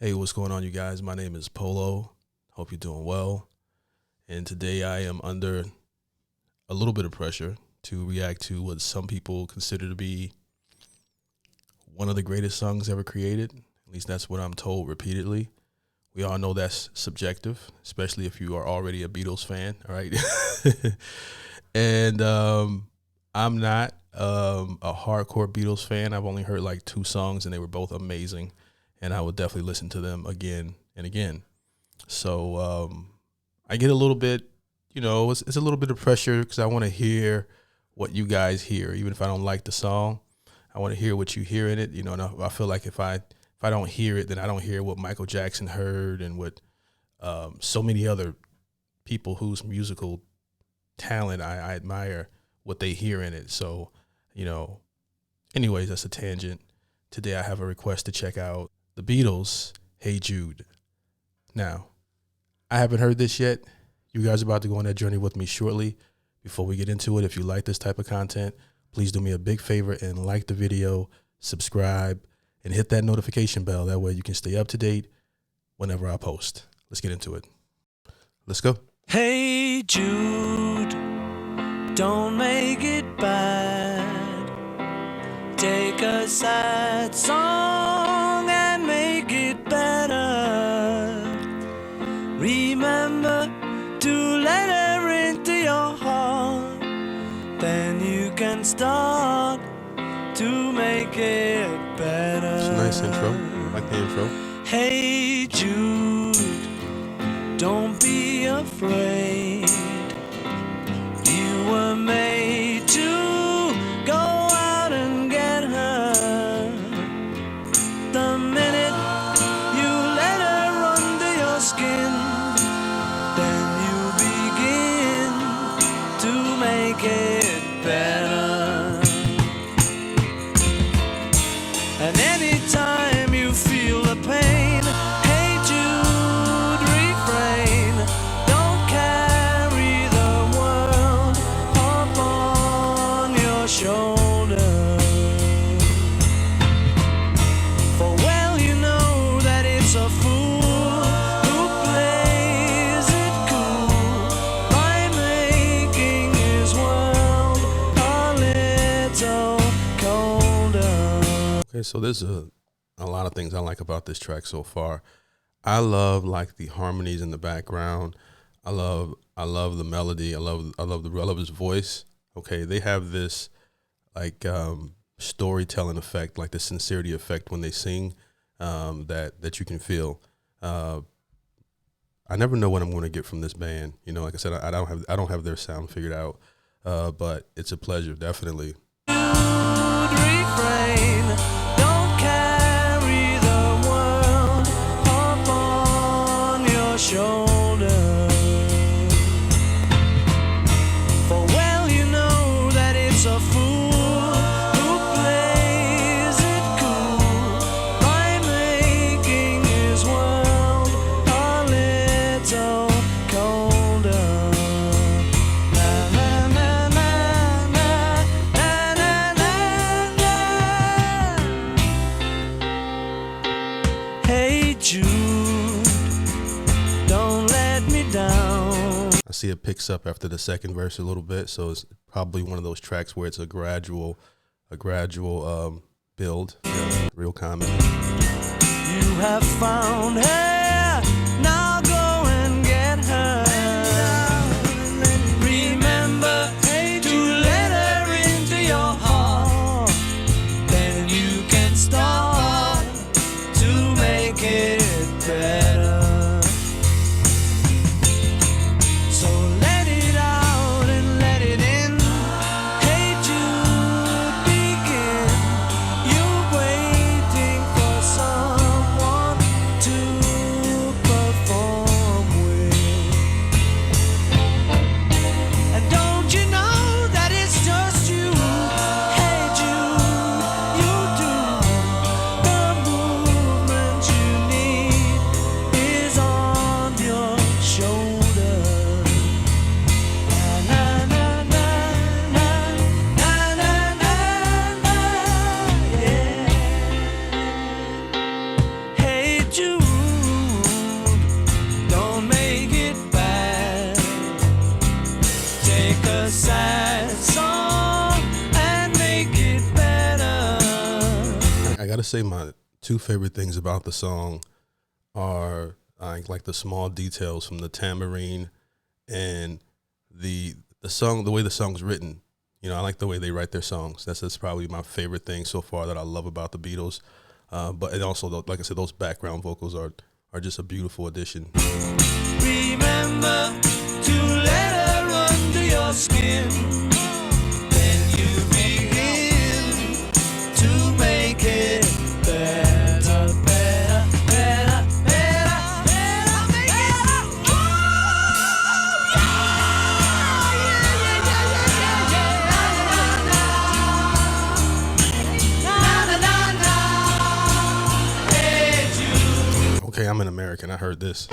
Hey, what's going on, you guys? My name is Polo. Hope you're doing well. And today I am under a little bit of pressure to react to what some people consider to be one of the greatest songs ever created. At least that's what I'm told repeatedly. We all know that's subjective, especially if you are already a Beatles fan, all right? And I'm not a hardcore Beatles fan. I've only heard like 2 songs, and they were both amazing. And I would definitely listen to them again and again. So I get a little bit, it's a little bit of pressure because I want to hear what you guys hear. Even if I don't like the song, I want to hear what you hear in it. And I feel like if I don't hear it, then I don't hear what Michael Jackson heard and what so many other people whose musical talent I admire, what they hear in it. So, anyways, that's a tangent. Today I have a request to check out the Beatles, Hey Jude. Now, I haven't heard this yet. You guys are about to go on that journey with me shortly. Before we get into it, if you like this type of content, please do me a big favor and like the video, subscribe, and hit that notification bell. That way you can stay up to date whenever I post. Let's get into it. Let's go. Hey Jude, don't make it bad. Take a sad song and make it better. Remember to let her into your heart. Then you can start to make it better. It's a nice intro. I like the intro. Hey Jude, don't be afraid. You were made to go out and get her. The minute you let her under your skin, then you begin to make it better. And anytime you feel the pain, hey Jude, refrain. Don't carry the world up on your shoulder. For well you know that it's a fool who plays it cool by making his world a little colder. Okay, so there's a lot of things I like about this track so far. I love like the harmonies in the background. I love the melody. I love his voice. Okay, they have this like storytelling effect, like the sincerity effect when they sing, that you can feel. I never know what I'm going to get from this band. Like I said, I don't have their sound figured out, but it's a pleasure, definitely. Refrain. Don't carry the world up on your shoulder. For well you know that it's a fool who plays it cool by making his world a little colder. Na na na na na na na na. Hey Jude, don't let me down. I see it picks up after the second verse a little bit, so it's probably one of those tracks where it's a gradual build. Real common. You have found her, now go and get her. Remember to let her into your heart. Then you can start to make it better. So let it out and let it in. Hey Jude, begin. You're waiting for someone to gotta say my two favorite things about the song are like the small details from the tambourine and the song, the way the song's written. You know, I like the way they write their songs. That's probably my favorite thing so far that I love about the Beatles. But and also, like I said, those background vocals are just a beautiful addition. Remember to let her under your skin. Then you begin to make it better, better, better, better, better, make it better. Okay, I'm an American. I heard this.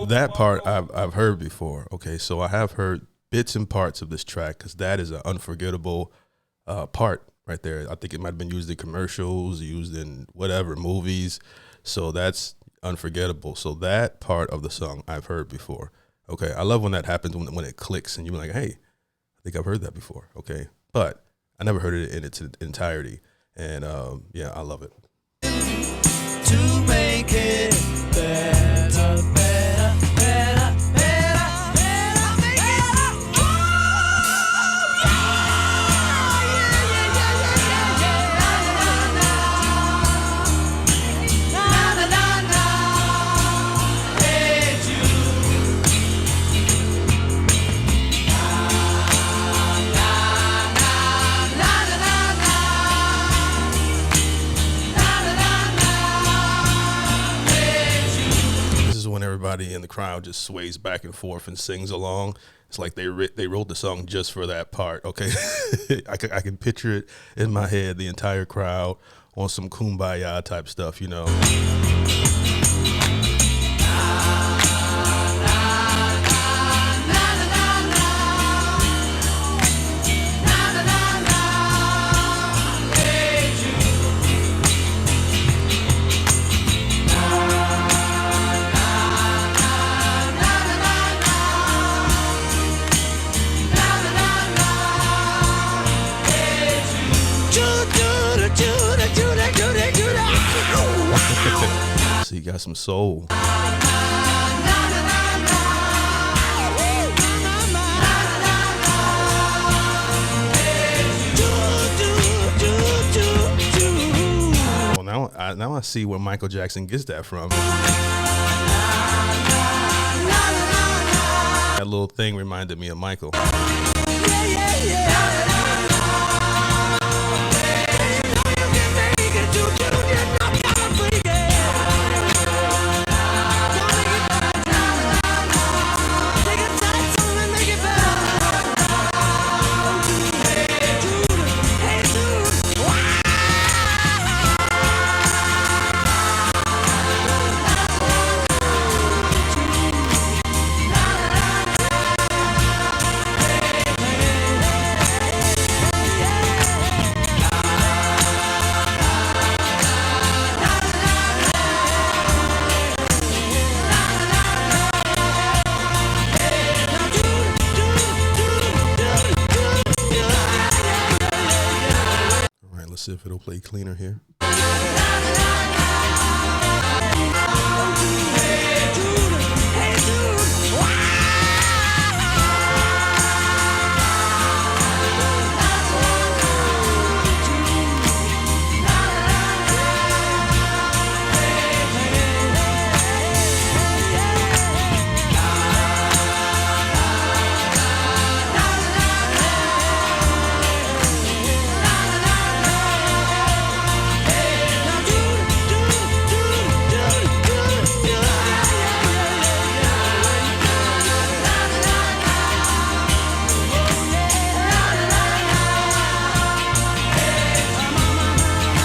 That part I've heard before. Okay, so I have heard bits and parts of this track because that is an unforgettable part right there. I think it might have been used in commercials, used in whatever movies. So that's unforgettable. So that part of the song I've heard before. Okay, I love when that happens when it clicks and you're like, hey, I think I've heard that before. Okay, but I never heard it in its entirety, and yeah, I love it. To make it better, better, better, better, better, make it Everybody in the crowd just sways back and forth and sings along. It's like they wrote the song just for that part. Okay, I can picture it in my head. The entire crowd on some kumbaya type stuff, you know. So you got some soul. Well, now I see where Michael Jackson gets that from. That little thing reminded me of Michael. See if it'll play cleaner here.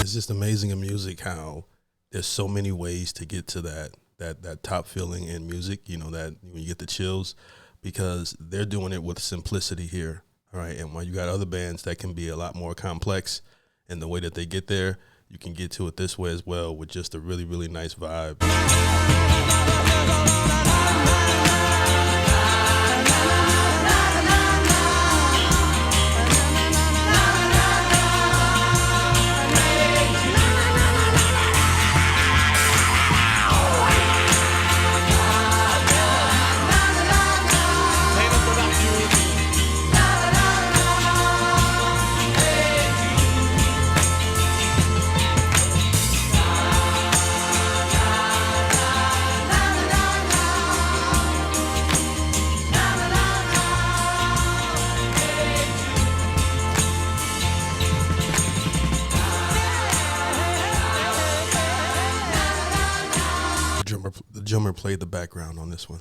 Just amazing in music how there's so many ways to get to that top feeling in music, you know, that when you get the chills, because they're doing it with simplicity here. All right, and while you got other bands that can be a lot more complex in the way that they get there, you can get to it this way as well with just a really, really nice vibe. drummer played the background on this one.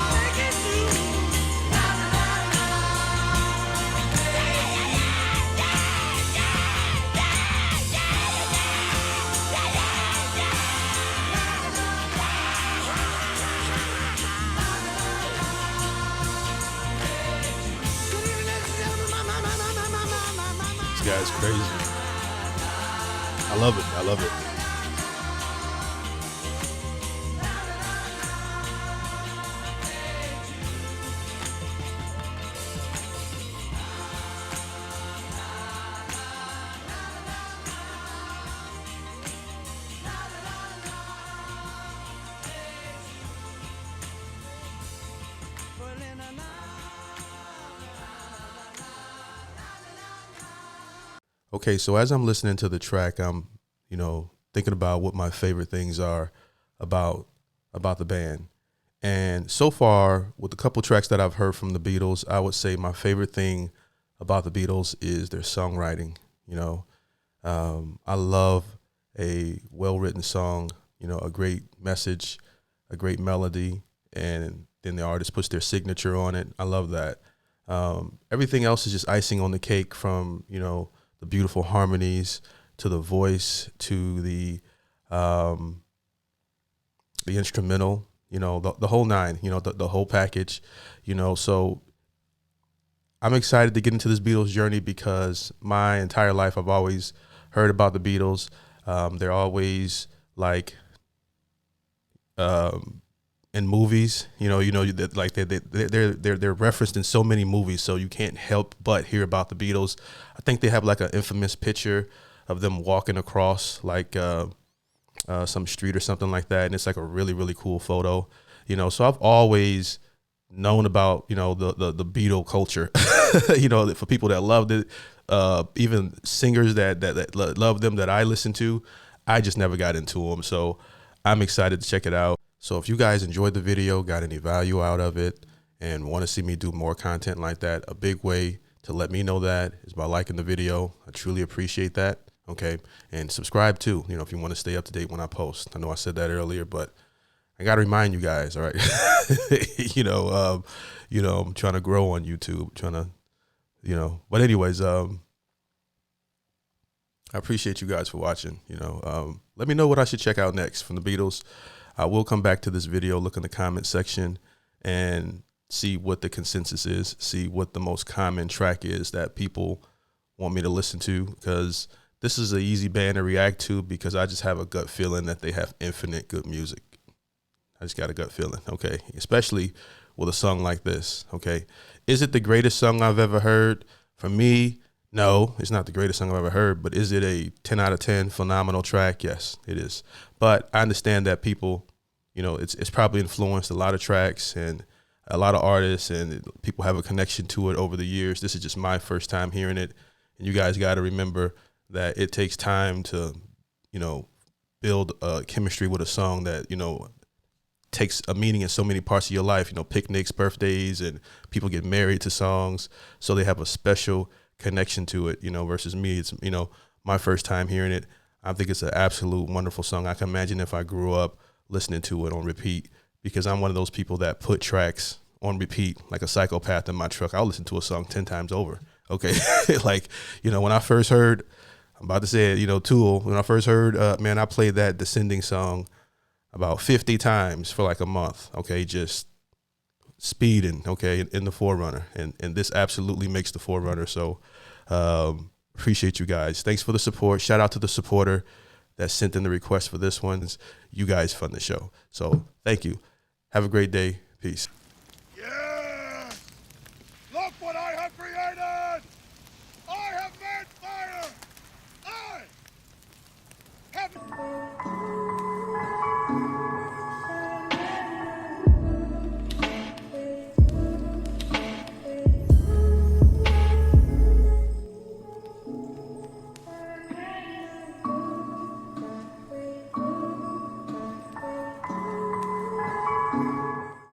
This guy's crazy. I love it. I love it. Okay, so as I'm listening to the track, I'm, thinking about what my favorite things are about the band. And so far, with the couple tracks that I've heard from the Beatles, I would say my favorite thing about the Beatles is their songwriting. I love a well-written song, a great message, a great melody, and then the artist puts their signature on it. I love that. Everything else is just icing on the cake, from, the beautiful harmonies to the voice to the instrumental, the whole nine, the whole package, so I'm excited to get into this Beatles journey because my entire life I've always heard about the Beatles. They're always like in movies, they're referenced in so many movies, so you can't help but hear about the Beatles. I think they have like an infamous picture of them walking across like some street or something like that, and it's like a really, really cool photo. So I've always known about the Beatle culture. For people that loved it, even singers that love them that I listen to, I just never got into them. So I'm excited to check it out. So if you guys enjoyed the video, got any value out of it, and want to see me do more content like that, a big way to let me know that is by liking the video. I truly appreciate that. Okay. And subscribe too, if you want to stay up to date when I post. I know I said that earlier, but I got to remind you guys, all right. I'm trying to grow on YouTube, but anyways, I appreciate you guys for watching. Let me know what I should check out next from the Beatles. I will come back to this video, look in the comment section, and see what the consensus is, see what the most common track is that people want me to listen to, because this is an easy band to react to because I just have a gut feeling that they have infinite good music. I just got a gut feeling, okay? Especially with a song like this, okay? Is it the greatest song I've ever heard? For me, no, it's not the greatest song I've ever heard, but is it a 10 out of 10 phenomenal track? Yes, it is. But I understand that people, it's probably influenced a lot of tracks and a lot of artists, and people have a connection to it over the years. This is just my first time hearing it. And you guys got to remember that it takes time to, build a chemistry with a song that, takes a meaning in so many parts of your life, picnics, birthdays, and people get married to songs. So they have a special connection to it, versus me. It's, my first time hearing it. I think it's an absolute wonderful song. I can imagine if I grew up listening to it on repeat, because I'm one of those people that put tracks on repeat like a psychopath in my truck. I'll listen to a song 10 times over. Okay. Like, when I first heard, I'm about to say it, Tool, when I first heard, I played that Descending song about 50 times for like a month. Okay. Just speeding. Okay. In the Forerunner. And this absolutely makes the Forerunner. So, appreciate you guys. Thanks for the support. Shout out to the supporter that sent in the request for this one. You guys fund the show. So thank you. Have a great day. Peace.